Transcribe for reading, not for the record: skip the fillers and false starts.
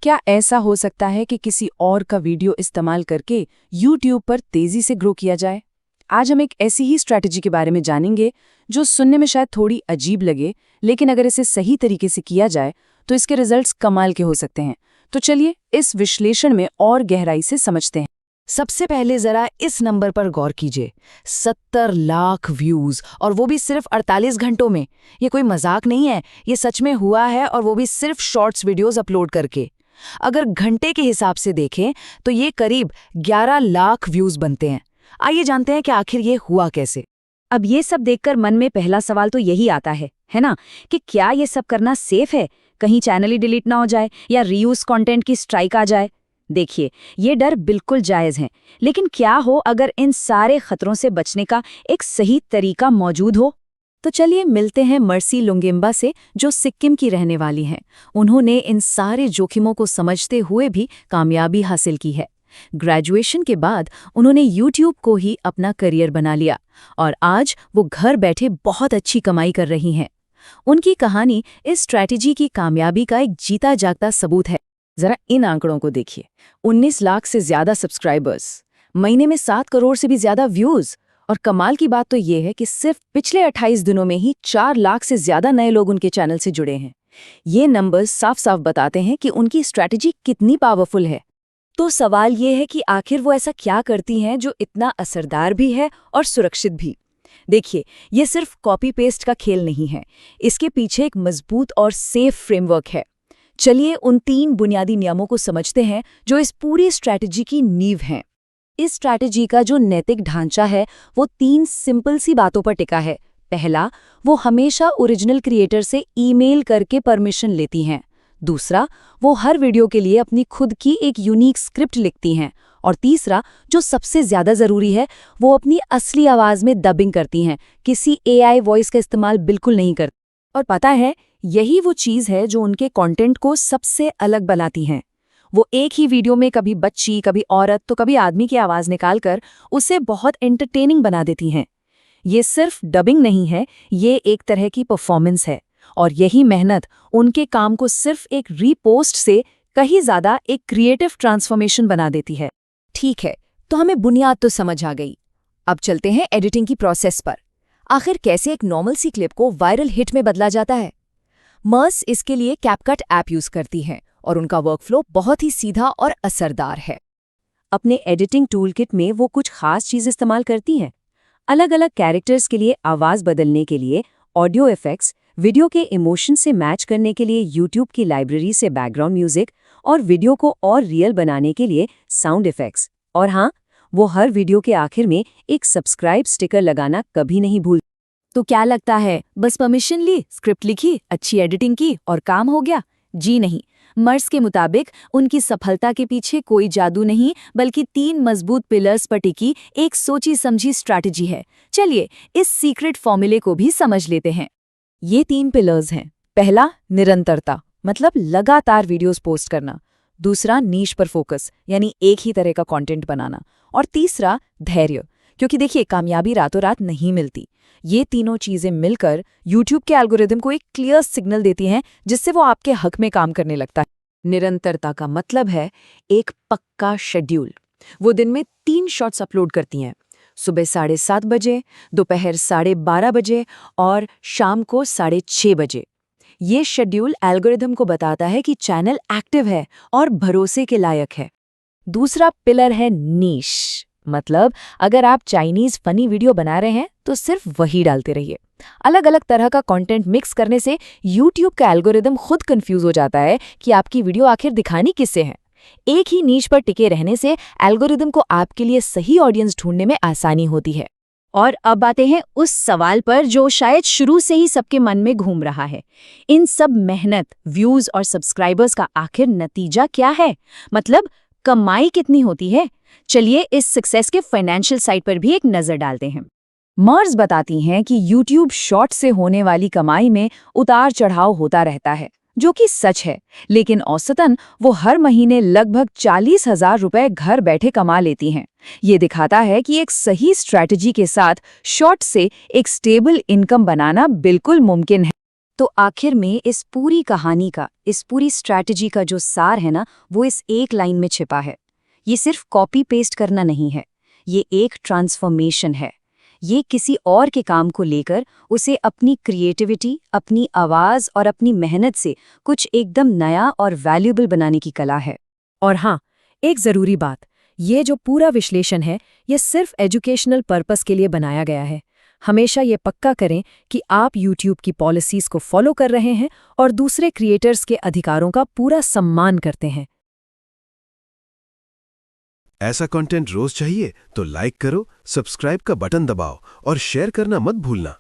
क्या ऐसा हो सकता है कि किसी और का वीडियो इस्तेमाल करके YouTube पर तेजी से ग्रो किया जाए? आज हम एक ऐसी ही स्ट्रैटेजी के बारे में जानेंगे जो सुनने में शायद थोड़ी अजीब लगे, लेकिन अगर इसे सही तरीके से किया जाए तो इसके रिजल्ट्स कमाल के हो सकते हैं। तो चलिए इस विश्लेषण में और गहराई से समझते हैं। सबसे पहले जरा इस नंबर पर गौर कीजिए, 70 लाख व्यूज, और वो भी सिर्फ 48 घंटों में। ये कोई मजाक नहीं है, ये सच में हुआ है, और वो भी सिर्फ शॉर्ट्स वीडियोस अपलोड करके। अगर घंटे के हिसाब से देखें तो ये करीब 11 लाख व्यूज बनते हैं। आइए जानते हैं कि आखिर ये हुआ कैसे। अब ये सब देखकर मन में पहला सवाल तो यही आता है ना, कि क्या ये सब करना सेफ है? कहीं चैनल ही डिलीट ना हो जाए या रीयूज कंटेंट की स्ट्राइक आ जाए। देखिए, ये डर बिल्कुल जायज़ है, लेकिन क्या हो अगर इन सारे खतरों से बचने का एक सही तरीका मौजूद हो? तो चलिए मिलते हैं मर्सी लुंगेम्बा से, जो सिक्किम की रहने वाली हैं। उन्होंने इन सारे जोखिमों को समझते हुए भी कामयाबी हासिल की है। ग्रेजुएशन के बाद उन्होंने YouTube को ही अपना करियर बना लिया और आज वो घर बैठे बहुत अच्छी कमाई कर रही हैं। उनकी कहानी इस स्ट्रैटेजी की कामयाबी का एक जीता जागता सबूत है। जरा इन आंकड़ों को देखिए, 19 लाख से ज्यादा सब्सक्राइबर्स, महीने में 7 करोड़ से भी ज्यादा व्यूज, और कमाल की बात तो ये है कि सिर्फ पिछले 28 दिनों में ही 4 लाख से ज्यादा नए लोग उनके चैनल से जुड़े हैं। ये नंबर्स साफ साफ बताते हैं कि उनकी स्ट्रैटेजी कितनी पावरफुल है। तो सवाल ये है कि आखिर वो ऐसा क्या करती हैं जो इतना असरदार भी है और सुरक्षित भी? देखिए, ये सिर्फ कॉपी पेस्ट का खेल नहीं है, इसके पीछे एक मजबूत और सेफ फ्रेमवर्क है। चलिए उन 3 बुनियादी नियमों को समझते हैं जो इस पूरी स्ट्रैटेजी की नींव हैं। इस स्ट्रैटेजी का जो नैतिक ढांचा है वो 3 सिंपल सी बातों पर टिका है। पहला, वो हमेशा ओरिजिनल क्रिएटर से ईमेल करके परमिशन लेती हैं। दूसरा, वो हर वीडियो के लिए अपनी खुद की एक यूनिक स्क्रिप्ट लिखती हैं। और तीसरा, जो सबसे ज्यादा जरूरी है, वो अपनी असली आवाज में डबिंग करती हैं, किसी AI वॉइस का इस्तेमाल बिल्कुल नहीं करती। और पता है, यही वो चीज़ है जो उनके कंटेंट को सबसे अलग बनाती हैं। वो एक ही वीडियो में कभी बच्ची, कभी औरत, तो कभी आदमी की आवाज़ निकालकर उसे बहुत एंटरटेनिंग बना देती हैं। ये सिर्फ डबिंग नहीं है, ये एक तरह की परफॉर्मेंस है। और यही मेहनत उनके काम को सिर्फ एक रीपोस्ट से कहीं ज़्यादा एक क्रिएटिव ट्रांसफॉर्मेशन बना देती है। ठीक है, तो हमें बुनियाद तो समझ आ गई। अब चलते हैं एडिटिंग की प्रोसेस पर। आखिर कैसे एक नॉर्मल सी क्लिप को वायरल हिट में बदला जाता है? मर्स इसके लिए कैपकट ऐप यूज करती हैं और उनका वर्कफ्लो बहुत ही सीधा और असरदार है। अपने एडिटिंग टूल किट में वो कुछ खास चीज़ इस्तेमाल करती हैं। अलग अलग कैरेक्टर्स के लिए आवाज़ बदलने के लिए ऑडियो इफेक्ट्स, वीडियो के इमोशन से मैच करने के लिए YouTube की लाइब्रेरी से बैकग्राउंड म्यूजिक, और वीडियो को और रियल बनाने के लिए साउंड इफेक्ट्स। और हाँ, वो हर वीडियो के आखिर में एक सब्सक्राइब स्टिकर लगाना कभी नहीं भूल। तो क्या लगता है, बस परमिशन ली, स्क्रिप्ट लिखी, अच्छी एडिटिंग की और काम हो गया? जी नहीं। मर्स के मुताबिक उनकी सफलता के पीछे कोई जादू नहीं, बल्कि 3 मजबूत पिलर्स पर टिकी एक सोची समझी स्ट्रैटेजी है। चलिए इस सीक्रेट फॉर्मूले को भी समझ लेते हैं। ये 3 पिलर्स हैं। पहला, निरंतरता, मतलब लगातार वीडियोस पोस्ट करना। दूसरा, नीश पर फोकस, यानी एक ही तरह का कंटेंट बनाना। और तीसरा, धैर्य, क्योंकि देखिए, कामयाबी रातों रात नहीं मिलती। ये तीनों चीजें मिलकर YouTube के एल्गोरिदम को एक क्लियर सिग्नल देती हैं, जिससे वो आपके हक में काम करने लगता है। निरंतरता का मतलब है एक पक्का शेड्यूल। वो दिन में 3 शॉट्स अपलोड करती हैं, सुबह 7:30 बजे, दोपहर 12:30 बजे और शाम को 6:30 बजे। ये शेड्यूल एल्गोरिदम को बताता है कि चैनल एक्टिव है और भरोसे के लायक है। दूसरा पिलर है नीश, मतलब अगर आप चाइनीज फनी वीडियो बना रहे हैं तो सिर्फ वही डालते रहिए। अलग अलग तरह का कंटेंट मिक्स करने से YouTube का एल्गोरिदम खुद कंफ्यूज हो जाता है कि आपकी वीडियो आखिर दिखानी किससे है। एक ही नीश पर टिके रहने से एल्गोरिदम को आपके लिए सही ऑडियंस ढूंढने में आसानी होती है। और अब आते हैं उस सवाल पर जो शायद शुरू से ही सबके मन में घूम रहा है। इन सब मेहनत, व्यूज और सब्सक्राइबर्स का आखिर नतीजा क्या है? मतलब कमाई कितनी होती है? चलिए इस सक्सेस के फाइनेंशियल साइड पर भी एक नजर डालते हैं। मर्स बताती हैं कि YouTube शॉर्ट से होने वाली कमाई में उतार चढ़ाव होता रहता है, जो कि सच है, लेकिन औसतन वो हर महीने लगभग 40,000 रुपए घर बैठे कमा लेती हैं। ये दिखाता है कि एक सही स्ट्रैटेजी के साथ शॉर्ट से एक स्टेबल इनकम बनाना बिल्कुल मुमकिन है। तो आखिर में इस पूरी कहानी का, इस पूरी स्ट्रैटेजी का जो सार है ना, वो इस एक लाइन में छिपा है। ये सिर्फ कॉपी पेस्ट करना नहीं है, ये एक ट्रांसफॉर्मेशन है। ये किसी और के काम को लेकर उसे अपनी क्रिएटिविटी, अपनी आवाज़ और अपनी मेहनत से कुछ एकदम नया और वैल्यूएबल बनाने की कला है। और हाँ, एक ज़रूरी बात, ये जो पूरा विश्लेषण है, ये सिर्फ एजुकेशनल पर्पस के लिए बनाया गया है। हमेशा ये पक्का करें कि आप YouTube की पॉलिसीज़ को फॉलो कर रहे हैं और दूसरे क्रिएटर्स के अधिकारों का पूरा सम्मान करते हैं। ऐसा कंटेंट रोज चाहिए तो लाइक करो, सब्सक्राइब का बटन दबाओ और शेयर करना मत भूलना।